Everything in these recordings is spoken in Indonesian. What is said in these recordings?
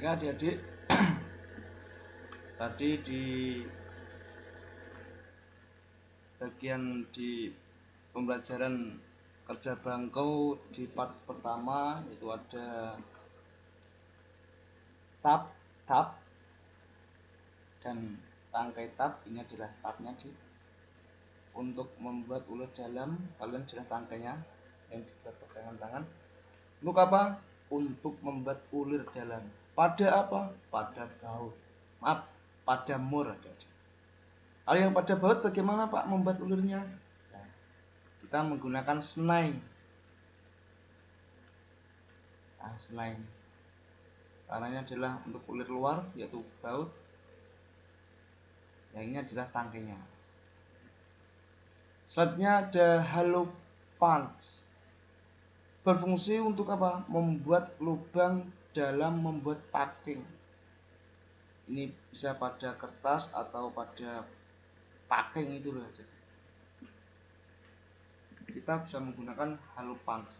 Ya adik-adik, tadi di bagian di pembelajaran kerja bangkau di part pertama itu ada tab dan tangkai tab. Ini adalah tabnya untuk membuat ulir dalam. Kalian jelas tangkainya yang dibuat pegangan tangan. Untuk apa? Untuk membuat ulir dalam. Pada apa? Pada baut. Maaf, pada mur. Kalau yang pada baut bagaimana Pak membuat ulirnya? Nah, kita menggunakan senai. Nah, senai. Caranya adalah untuk ulir luar yaitu baut. Yang ini adalah tangkainya. Selanjutnya ada hollow punch. Berfungsi untuk apa? Membuat lubang dalam membuat packing. Ini bisa pada kertas atau pada packing itu loh. Kita bisa menggunakan hollow punch.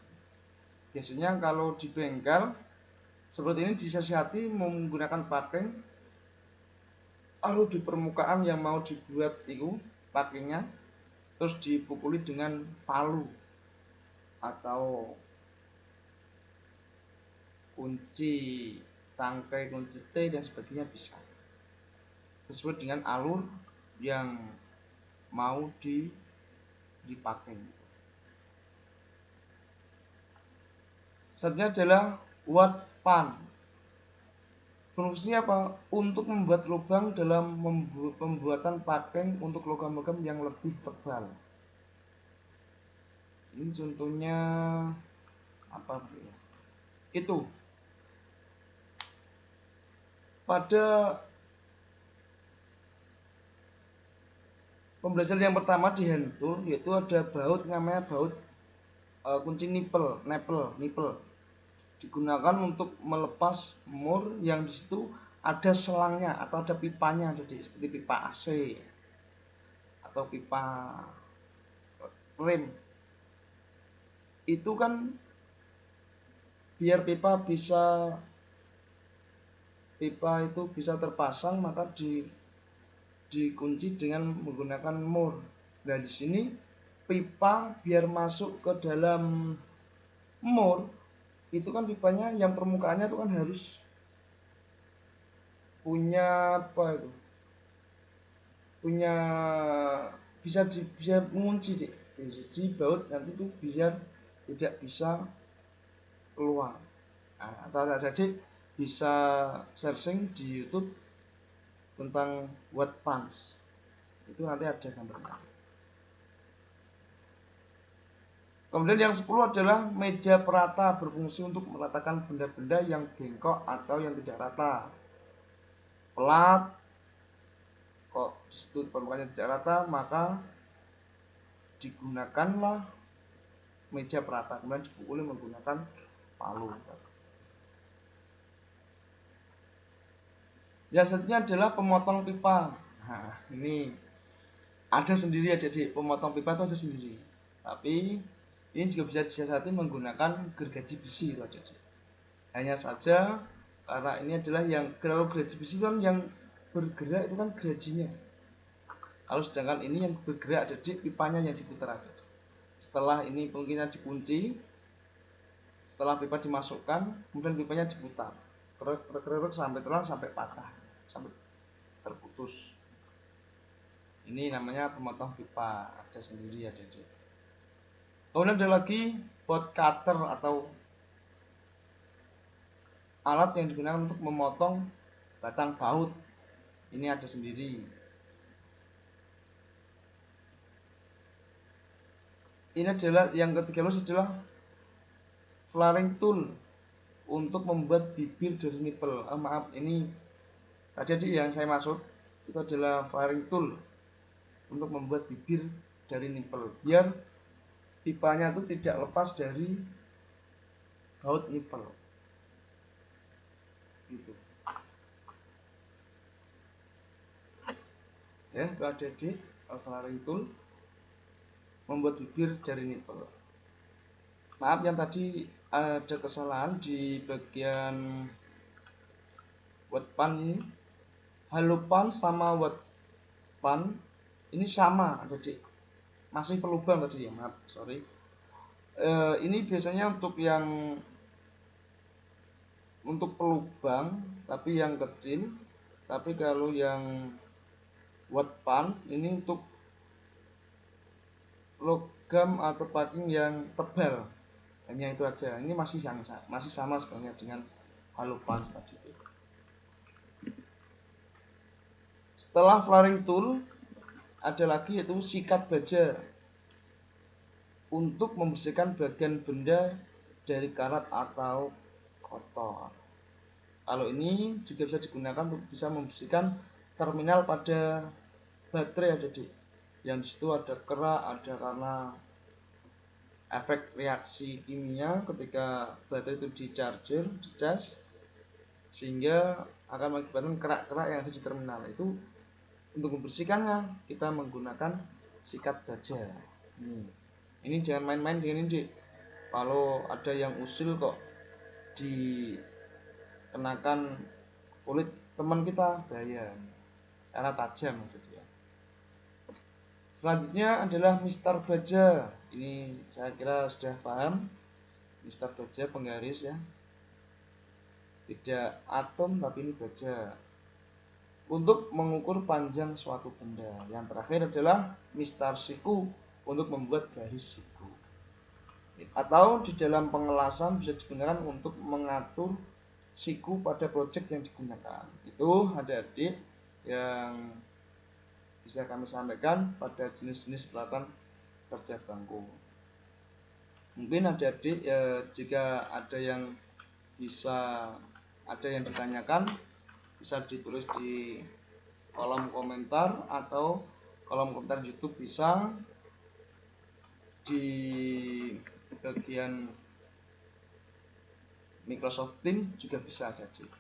Biasanya kalau di bengkel seperti ini disesihati menggunakan packing. Lalu di permukaan yang mau dibuat itu packingnya terus dipukuli dengan palu atau kunci tangkai, kunci T dan sebagainya bisa sesuai dengan alur yang mau dipakai. Selanjutnya adalah wad pan. Fungsinya apa? Untuk membuat lubang dalam pembuatan packing untuk logam-logam yang lebih tebal. Ini contohnya apa ya? Itu pada pembelajaran yang pertama di hand tool yaitu ada baut namanya baut kunci nipple. Digunakan untuk melepas mur yang di situ ada selangnya atau ada pipanya, jadi seperti pipa AC atau pipa rem. Itu kan biar pipa itu bisa terpasang maka dikunci dengan menggunakan mur. Nah di sini pipa biar masuk ke dalam mur itu kan pipanya yang permukaannya itu kan harus punya apa itu? Punya bisa mengunci di baut nanti itu biar tidak bisa keluar. Nah, atau adik bisa searching di YouTube tentang wad punch. Itu nanti ada gambarnya. Kemudian yang 10 adalah meja perata, berfungsi untuk meratakan benda-benda yang bengkok atau yang tidak rata. Pelat, kok disitu permukaannya tidak rata, maka digunakanlah meja perata. Kemudian dipukuli menggunakan palu. Yang selanjutnya adalah pemotong pipa. Nah, ini ada sendiri adik-adik, pemotong pipa itu ada sendiri. Tapi ini juga bisa disiasati menggunakan gergaji besi itu adik-adik. Hanya saja karena ini adalah yang kalau gergaji besi kan yang bergerak itu kan gerajinya. Kalau sedangkan ini yang bergerak adik-adik pipanya yang diputar adik-adik. Setelah ini mungkinnya dikunci, setelah pipa dimasukkan, kemudian pipanya diputar. Kerek sampai terang sampai patah, sampai terputus. Ini namanya pemotong pipa, ada sendiri ya adik-adik. Kemudian ada lagi bolt cutter atau alat yang digunakan untuk memotong batang baut. Ini ada sendiri. Ini adalah yang ketiga adalah flaring tool untuk membuat bibir dari nipple. Maaf, ini tadi yang saya maksud itu adalah flaring tool untuk membuat bibir dari nipple biar pipanya itu tidak lepas dari baut nipple. Gitu. Ya, itu ada di flaring tool membuat bibir dari nipple. Maaf yang tadi ada kesalahan di bagian Wetpan ini, Halopan sama Wetpan ini sama, jadi masih pelubang tadi ya, maaf, sorry. Ini biasanya untuk pelubang tapi yang kecil, tapi kalau yang Wetpan ini untuk logam atau packing yang tebal. Hanya itu aja. Ini masih sama sebenarnya dengan Halopan tadi. Setelah flaring tool ada lagi yaitu sikat baja untuk membersihkan bagian benda dari karat atau kotor. Kalau ini juga bisa digunakan untuk bisa membersihkan terminal pada baterai ada yang disitu ada kerak, ada karena efek reaksi kimia ketika baterai itu dicas, sehingga akan mengakibatkan kerak-kerak yang ada di terminal. Itu untuk membersihkannya kita menggunakan sikat baja. Ini jangan main-main dengan ini. Kalau ada yang usil kok dikenakan kulit teman kita, bahaya karena tajam maksudnya. Selanjutnya adalah mistar baja. Ini saya kira sudah paham. Mistar baja penggaris ya, tidak atom tapi ini baja untuk mengukur panjang suatu benda. Yang terakhir adalah mistar siku untuk membuat garis siku, atau di dalam pengelasan bisa digunakan untuk mengatur siku pada project yang digunakan. Itu adik-adik yang bisa kami sampaikan pada jenis-jenis peralatan kerja bangku. Mungkin adik-adik jika ada yang ditanyakan, bisa ditulis di kolom komentar atau kolom komentar YouTube, bisa di bagian Microsoft Teams juga bisa adik-adik.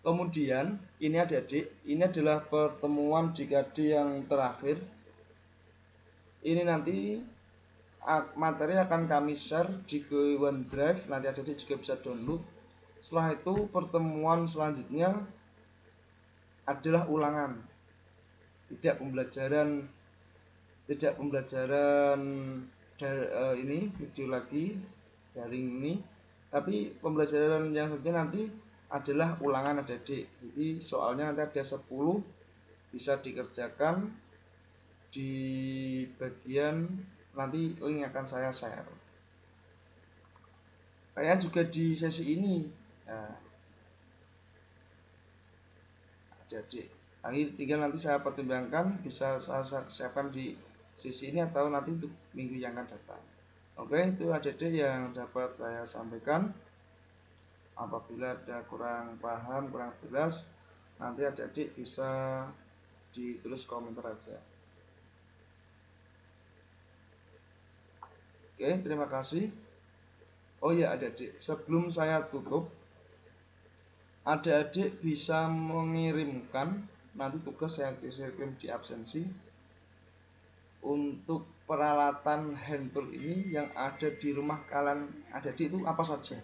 Kemudian ini adik-adik, ini adalah pertemuan dekade yang terakhir. Ini nanti materi akan kami share di OneDrive, nanti adik-adik juga bisa download. Setelah itu pertemuan selanjutnya adalah ulangan, tidak pembelajaran ini video lagi daring ini, tapi pembelajaran yang selanjutnya nanti adalah ulangan adik-adik. Jadi soalnya nanti ada 10, bisa dikerjakan di bagian nanti link akan saya share. Kalian juga di sesi ini adik-adik, tinggal nanti saya pertimbangkan bisa saya siapkan di sesi ini atau nanti untuk minggu yang akan datang. Oke, itu adik-adik yang dapat saya sampaikan. Apabila ada kurang paham, kurang jelas, nanti adik-adik bisa ditulis komentar aja. Oke, terima kasih. Oh ya adik-adik, sebelum saya tutup, adik-adik bisa mengirimkan nanti tugas yang dikirim di absensi untuk peralatan hand tool ini yang ada di rumah kalian adik-adik itu apa saja.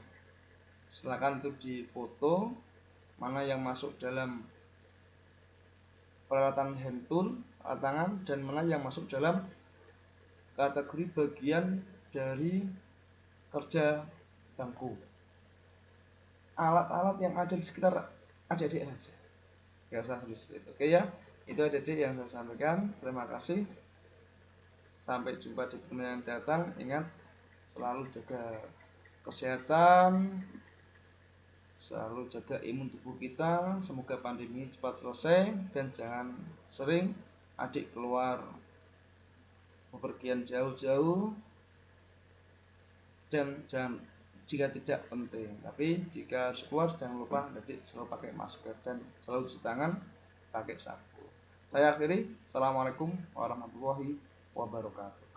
Silakan itu difoto mana yang masuk dalam peralatan hand tool alat tangan dan mana yang masuk dalam kategori bagian dari kerja bangku. Alat-alat yang ada di sekitar adik-adik saja, nggak usah tulis itu. Oke ya, itu adik-adik yang saya sampaikan. Terima kasih, sampai jumpa di pertemuan yang datang. Ingat, selalu jaga kesehatan, selalu jaga imun tubuh kita. Semoga pandemi cepat selesai dan jangan sering adik keluar bepergian jauh-jauh, dan jangan jika tidak penting. Tapi jika harus keluar jangan lupa adik selalu pakai masker dan selalu cuci tangan pakai sabun. Saya akhiri. Assalamualaikum warahmatullahi wabarakatuh.